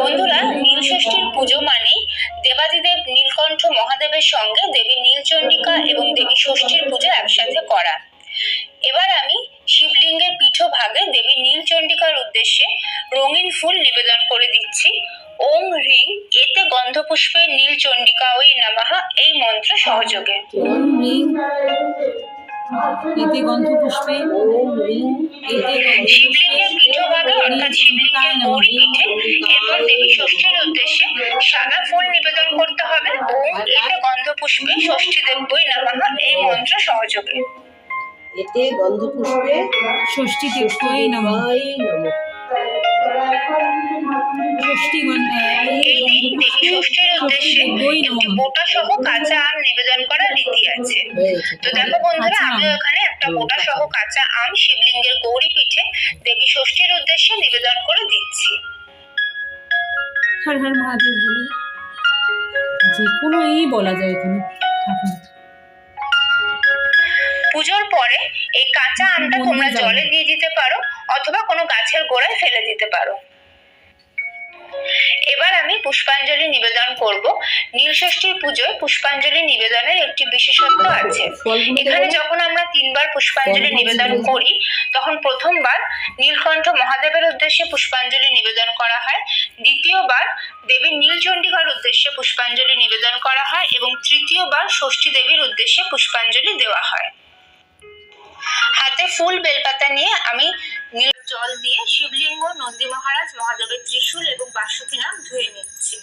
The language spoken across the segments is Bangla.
বন্ধুরা, নীলষষ্ঠীর পুজো মানেই দেবাদিদেব নীলকণ্ঠ মহাদেবের সঙ্গে দেবী নীলচণ্ডিকা এবং দেবী ষষ্ঠীর পুজো একসাথে করা। এবার আমি শিবলিঙ্গের পীঠভাগে দেবী নীলচণ্ডিকার উদ্দেশ্যে রঙিন ফুল নিবেদন করে দিচ্ছি। ওম হ্রিং এতে গন্ধপুষ্পে নীলচণ্ডিকায় নমঃ এই মন্ত্র সহযোগে। ওম হ্রিং এতে গন্ধপুষ্পে শিবলিঙ্গের পীঠভাগে অর্থাৎ শিবলিঙ্গের গৌরী পীঠে এরপর দেবী ষষ্ঠীর উদ্দেশ্যে সাদা ফুল নিবেদন করতে হবে। ওম এতে গন্ধপুষ্পে ষষ্ঠী দেব্যই নমঃ এই মন্ত্র সহযোগে। এতে গন্ধপুষ্পে ষষ্ঠী দেব্যই নমঃ। এই দিন দেবী ষষ্ঠীর উদ্দেশ্যে একটি বোটা সহ কাঁচা আম নিবেদন করার রীতি আছে। তো দেখো বন্ধুরা, আমিও এখানে একটা বোটা সহ কাঁচা আম শিবলিঙ্গের গৌরী পীঠে দেবী ষষ্ঠীর উদ্দেশ্যে নিবেদন করে দিচ্ছি। হর হর মহাদেব বলে যে কোনো বলা যায় এখানে। পুজোর পরে এই কাঁচা আমটা তোমরা জলে দিয়ে দিতে পারো অথবা কোনো গাছের গোড়ায় ফেলে দিতে পারো। এবার আমি পুষ্পাঞ্জলি নিবেদন করব। নীলষষ্ঠীর পুজোয় পুষ্পাঞ্জলি নিবেদনের একটি বিশেষত্ব আছে। এখানে যখন আমরা 3 বার পুষ্পাঞ্জলি নিবেদন করি তখন প্রথমবার নীলকণ্ঠ মহাদেবের উদ্দেশ্যে পুষ্পাঞ্জলি নিবেদন করা হয়, দ্বিতীয়বার দেবী নীলচণ্ডিকার উদ্দেশ্যে পুষ্পাঞ্জলি নিবেদন করা হয় এবং তৃতীয়বার ষষ্ঠী দেবীর উদ্দেশ্যে পুষ্পাঞ্জলি দেওয়া হয়। হাতে ফুল বেলপাতা নিয়ে আমি নীল জল দিয়ে শিবলিঙ্গ, নন্দী মহারাজ, মহাদেবের ত্রিশূল এবং বাসুকী নাগ ধুয়ে নিচ্ছি।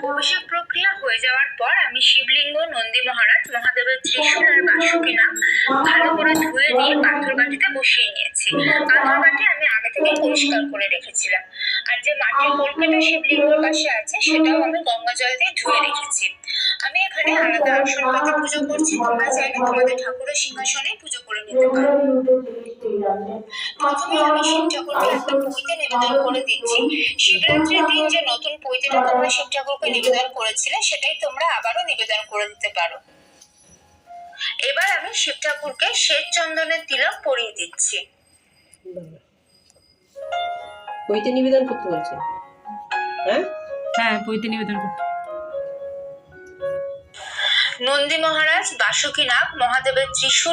অভিষেক প্রক্রিয়া হয়ে যাওয়ার পর আমি শিবলিঙ্গ, নন্দী মহারাজ, মহাদেবের ত্রিশূল আর বাসুকী নাগ ভালো করে ধুয়ে নিয়ে পাথর বাটিতে বসিয়ে নিয়েছি। পাথর বাটি আমি আগে থেকে পরিষ্কার করে রেখেছিলাম। আর যে মাটির কলকাটা শিবলিঙ্গের পাশে আছে সেটাও আমি গঙ্গা জল দিয়ে ধুয়ে রেখেছি। আমি এখানে আলাদা আসন পাতে পুজো করছি, তোমরা চাইলে তোমাদের ঠাকুরের সিংহাসনে পুজো করে নিতে পারো। প্রথমে আমি শিব ঠাকুরকে একটা পৈতে নিবেদন করে দিচ্ছি। শিবরাত্রির দিন যে নতুন পৈতেটা তোমরা শিব ঠাকুরকে নিবেদন করেছিলে সেটাই তোমরা আবারও নিবেদন করে দিতে পারো। এবার আমি শিব ঠাকুরকে শ্বেত চন্দনের তিলক পরিয়ে দিচ্ছি। পৈতে নিবেদন করতে বলছে। হ্যাঁ, পৈতে নিবেদন করতে। নন্দী মহারাজ, বাসুকী নাগ, মহাদেবের ত্রিশূল